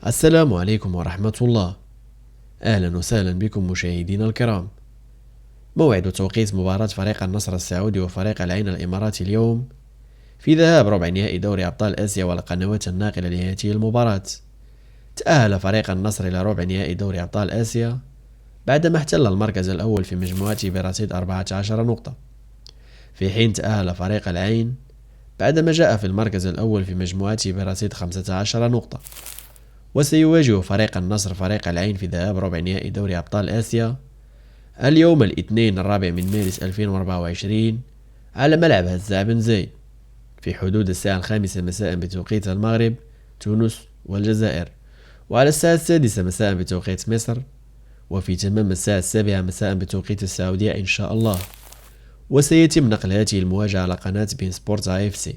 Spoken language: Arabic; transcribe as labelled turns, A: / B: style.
A: السلام عليكم ورحمة الله. أهلا وسهلا بكم مشاهدينا الكرام. موعد توقيت مباراة فريق النصر السعودي وفريق العين الإماراتي اليوم في ذهاب ربع نهائي دوري أبطال آسيا والقنوات الناقلة لهذه المباراة. تأهل فريق النصر إلى ربع نهائي دوري أبطال آسيا بعدما احتل المركز الأول في مجموعته برصيد 14 نقطة، في حين تأهل فريق العين بعدما جاء في المركز الأول في مجموعته برصيد 15 نقطة. وسيواجه فريق النصر فريق العين في ذهاب ربع نهائي دوري أبطال آسيا اليوم الاثنين 4 مارس 2024 على ملعب هزاع بن زايد في حدود الساعة 5 مساء بتوقيت المغرب، تونس والجزائر، وعلى الساعة 6 مساء بتوقيت مصر، وفي تمام الساعة 7 مساء بتوقيت السعودية إن شاء الله. وسيتم نقل هذه المواجهة على قناة بين سبورت AFC.